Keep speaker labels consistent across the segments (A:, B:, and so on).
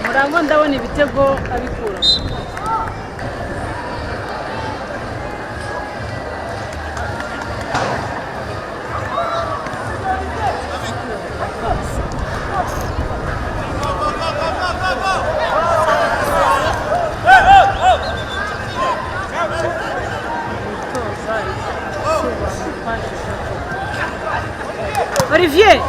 A: Murangwa ndabona ibitego abikura. Olivier.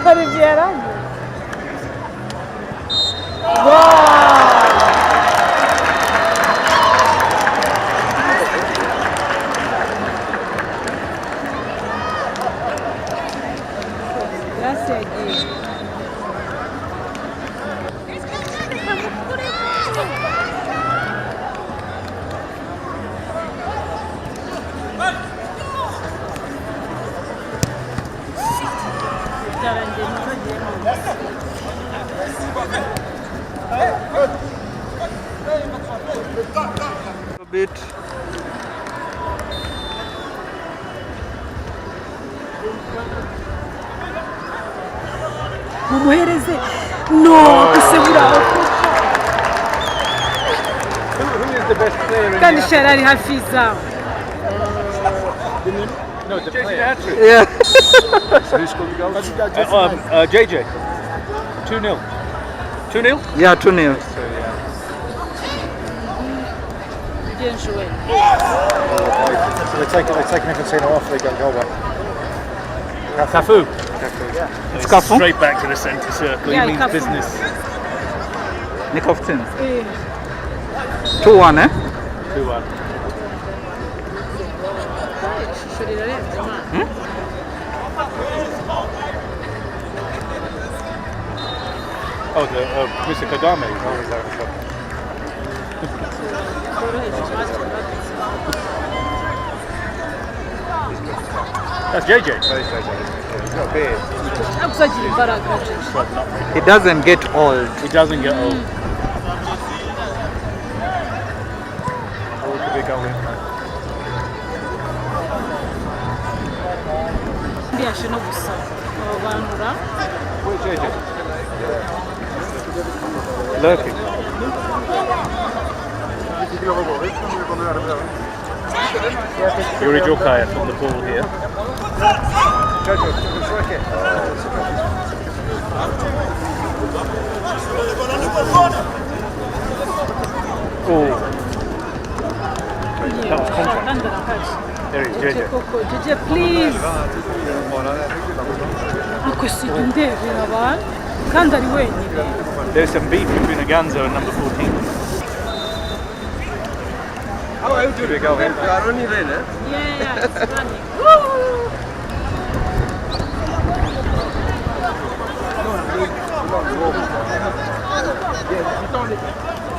A: Olivier.
B: A bit.
A: Muhereze. No, kusebura.
B: Who is the best player in
A: Kandi Sharari Hafiza.
B: No, the player.
C: Yeah.
B: So who scored the goals? JJ. 2-0. 2-0?
C: Yeah, 2-0.
B: So, yeah.
D: So they're taking Infantino off, they get a goal back.
B: Cafu.
C: It's Cafu?
B: Straight back to the centre circle.
A: Yeah,
B: He means
A: Cafu.
B: business.
C: Nick of 10. 2-1, eh?
B: 2-1. Oh, Mr. Kagame. That's JJ.
D: He's got a beard.
C: He doesn't get old.
B: He doesn't get old.
D: Oh, it could be a goal in.
B: Where's JJ? Lurking. Yuri Jokayev on the ball here.
D: Jojo, strike it.
B: Oh. That was contact. There he is, JJ.
A: JJ, please.
B: There's some beef between Aganza and number 14.
D: Oh, it could be a goal in.
A: Yeah, it's running.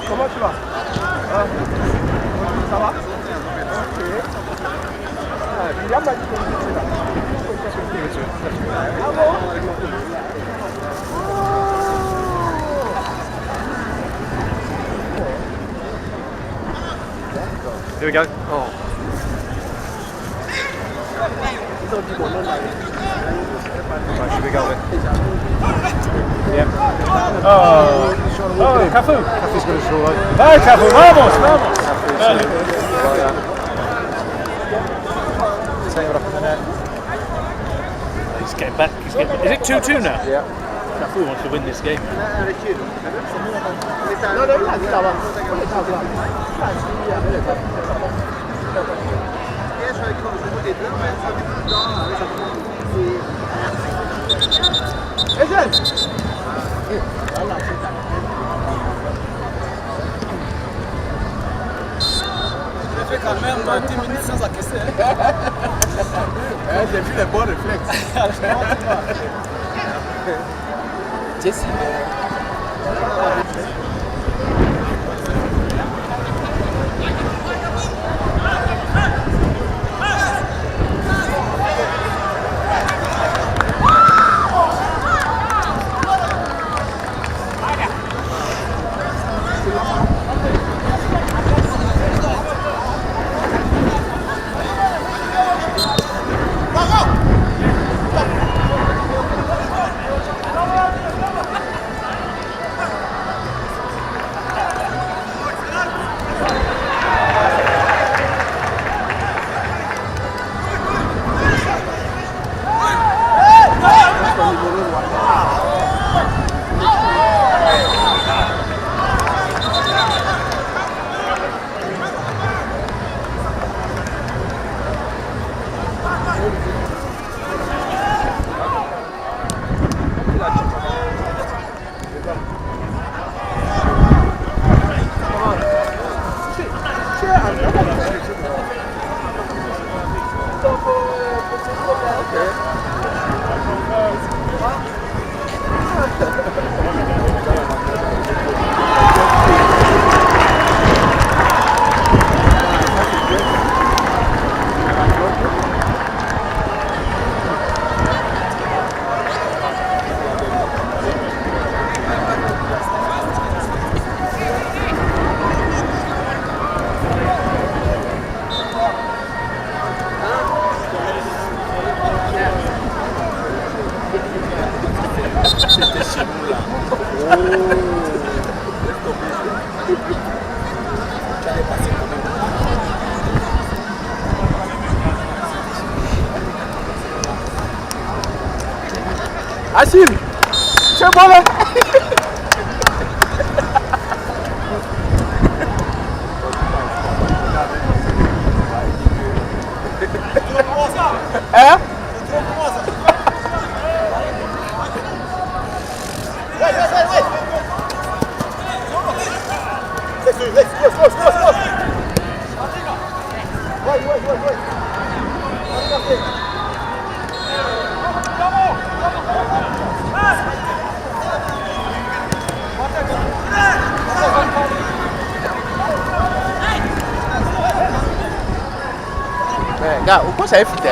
D: Comment tu vas? Ça va?
B: Here we go.
D: Oh. Right, should we go then?
B: Yeah. Oh, Cafu.
D: Cafu's going to score.
B: Vai, Cafu, vamos, vamos.
D: Take it up in the net.
B: He's getting back. Is it 2-2 now?
D: Yeah.
B: Cafu wants to win this game.
E: J'ai quand même 10 minutes sans encaisser. J'ai vu les bons réflexes. Jesse. Achille, c'est bon là. Hein? Gars, au quoi ça est foutu?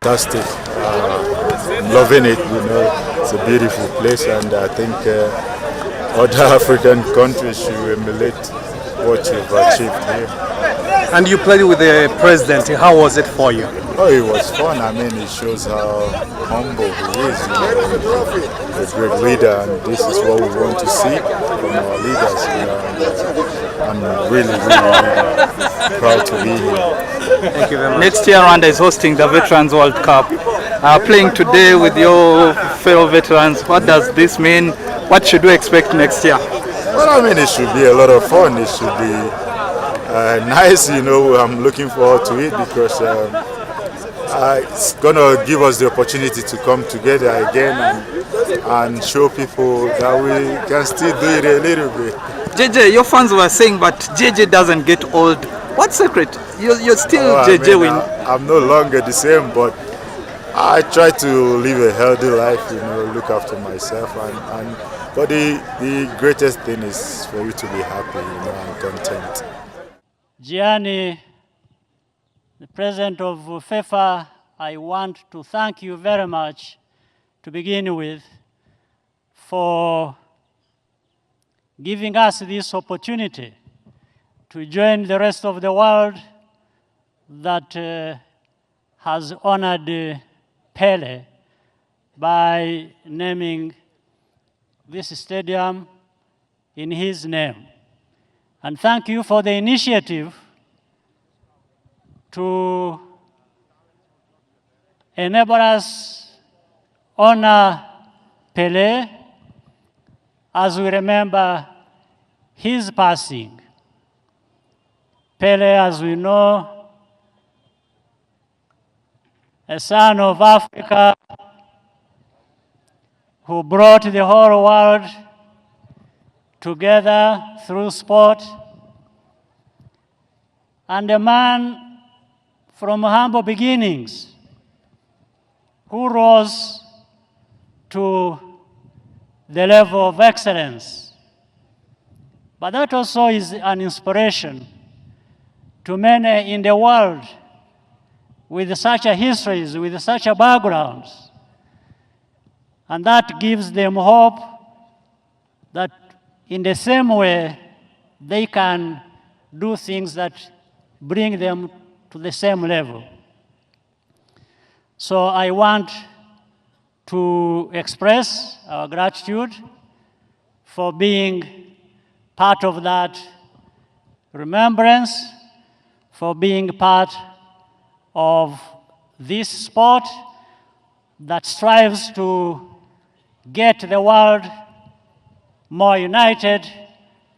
F: Fantastic, loving it, you know, it's a beautiful place, and I think other African countries should emulate what you've achieved here.
B: And you played with the president. How was it for you?
F: Oh, it was fun. I mean, it shows how humble he is, you know, a great leader, and this is what we want to see from our leaders, you know, and I'm really, really proud to be here.
B: Thank you very much.
C: Next year, Rwanda is hosting the Veterans World Cup. Playing today with your fellow veterans, what does this mean? What should we expect next year?
F: Well, I mean, it should be a lot of fun. It should be nice, you know. I'm looking forward to it because it's going to give us the opportunity to come together again and show people that we can still do it a little bit.
C: JJ, your fans were saying, but JJ doesn't get old. What secret? You're still JJ
F: I mean, I'm no longer the same, but I try to live a healthy life, you know, look after myself, but the greatest thing is for you to be happy, you know, and content.
G: Gianni, the president of FIFA, I want to thank you very much to begin with for giving us this opportunity to join the rest of the world that has honored Pele by naming this stadium in his name. And thank you for the initiative to enable us honor Pele as we remember his passing. Pele, as we know, a son of Africa who brought the whole world together through sport, and a man from humble beginnings who rose to the level of excellence. But that also is an inspiration to many in the world with such a histories, with such a backgrounds. And that gives them hope that in the same way they can do things that bring them to the same level. So I want to express our gratitude for being part of that remembrance, for being part of this sport that strives to get the world more united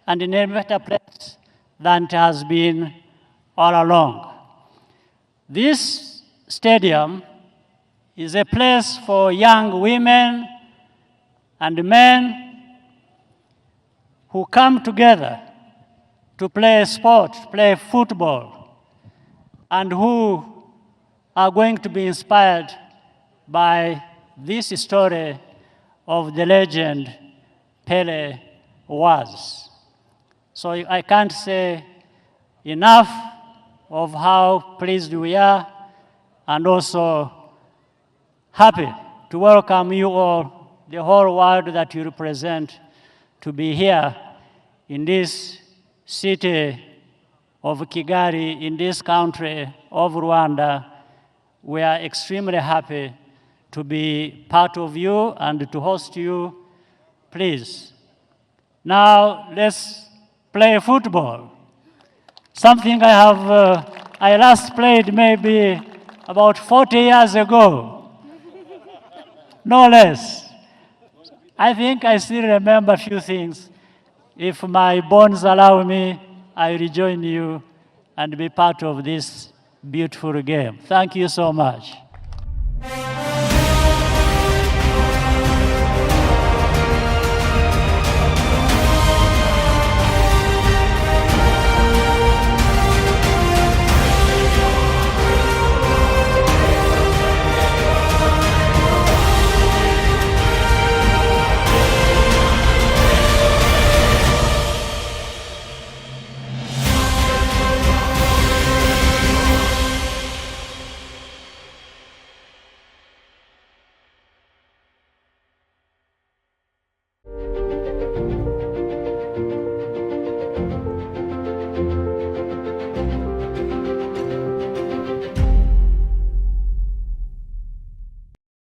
G: and in a better place than it has been all along. This stadium is a place for young women and men who come together to play sport, play football, and who are going to be inspired by this story of the legend Pele was. So I can't say enough of how pleased we are and also happy to welcome you all, the whole world that you represent, to be here in this city of Kigali, in this country of Rwanda. We are extremely happy to be part of you and to host you. Please, now let's play football. Something I last played maybe about 40 years ago, no less. I think I still remember a few things. If my bones allow me, I will join you and be part of this beautiful game. Thank you so much.